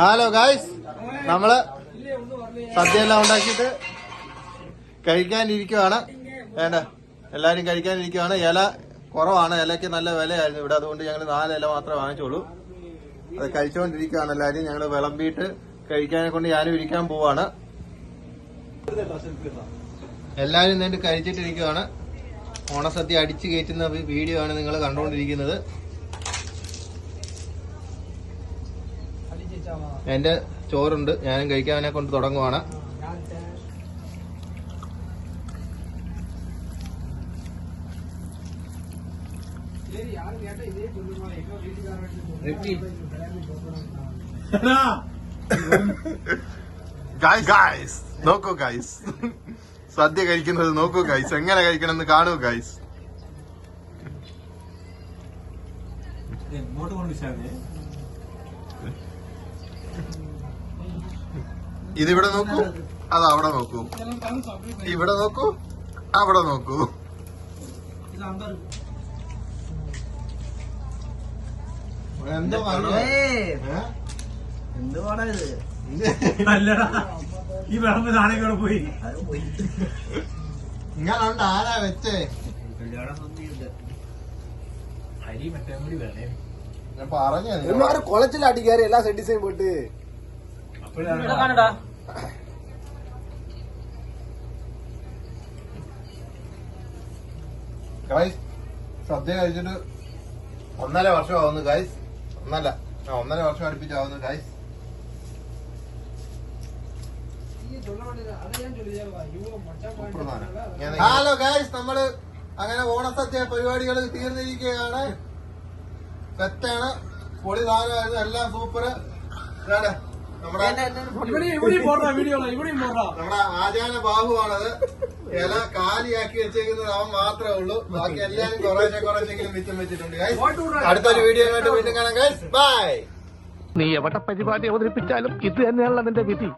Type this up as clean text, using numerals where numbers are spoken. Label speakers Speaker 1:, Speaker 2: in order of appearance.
Speaker 1: Hello guys, നമ്മള് സദ്യ എല്ലാം ഉണ്ടാക്കിയിട്ട് കഴിക്കാനിരിക്കുവാണ്. വേണ്ട, എല്ലാരും കഴിക്കാനിരിക്കുവാണ്. ഇല കുറവാണ്, ഇലയ്ക്ക് നല്ല വിലയായിരുന്നു ഇവിടെ. അതുകൊണ്ട് ഞങ്ങൾ 4 ഇല മാത്രമേ വാങ്ങിച്ചോളൂ. അത് കഴിച്ചുകൊണ്ടിരിക്കുവാണ് എല്ലാരും. ഞങ്ങൾ വിളമ്പിയിട്ട് കഴിക്കാനെ കൊണ്ട് ഞാനും ഇരിക്കാൻ പോവാണ്. എല്ലാരും നേരിട്ട് കഴിച്ചിട്ടിരിക്കുവാണ്. ഓണസദ്യ അടിച്ചു കയറ്റുന്ന വീഡിയോ ആണ് നിങ്ങൾ കണ്ടുകൊണ്ടിരിക്കുന്നത്. എന്റെ ചോറുണ്ട്, ഞാനും കഴിക്കാനെ കൊണ്ട് തുടങ്ങുവാണ്. ഗായ്സ് നോക്കൂ ഗായ്സ്, സദ്യ കഴിക്കുന്നത് നോക്കൂ ഗായ്സ്, എങ്ങനെ കഴിക്കണമെന്ന് കാണൂ ഗായ്സ്. ഇതിവിടെ നോക്കൂ, അത് അവിടെ നോക്കൂ, ഇവിടെ നോക്കൂ, അവിടെ നോക്കൂ.
Speaker 2: എന്തുവാടാ ഇത്?
Speaker 3: ഈ വിളമ്പ് സാധനം പോയി
Speaker 1: ഇങ്ങനുണ്ട്. ആരാ വെച്ചേ?
Speaker 3: അരി മറ്റേ കൂടി വേണേ.
Speaker 1: ഞാൻ പറഞ്ഞു
Speaker 2: കൊളച്ചിലാട്ടി കയറി എല്ലാ സെറ്റിസയും പോയിട്ട്
Speaker 1: ഗായ്സ്, സദ്യ കഴിച്ചിട്ട് 1.5 വർഷമാവുന്നു ഗായ്സ്. 1.5 വർഷം അടുപ്പിച്ചാവുന്നു ഗായ്സ്. ഹലോ ഗായ്സ്, നമ്മള് അങ്ങനെ ഓണസദ്യ പരിപാടികൾ തീർന്നിരിക്കുകയാണ്. സെറ്റാണ്, പൊളി സാധനമായിരുന്നു, എല്ലാം സൂപ്പർ. നമ്മുടെ ആചാര ബാഹുവാണത്. ഇല കാലിയാക്കി വെച്ചേക്കുന്നത് അവൻ മാത്രമേ ഉള്ളൂ. ബാക്കി എല്ലാരും കുറച്ചെങ്കിലും മിച്ചം വെച്ചിട്ടുണ്ട് ഗൈസ്. അടുത്തൊരു വീഡിയോ ആയിട്ട് വീണ്ടും കാണാം ഗൈസ്. ബൈ.
Speaker 4: നീ എവിടെ പരിപാടി അവതരിപ്പിച്ചാലും ഇത് തന്നെയാണല്ലോ നിന്റെ വിധി.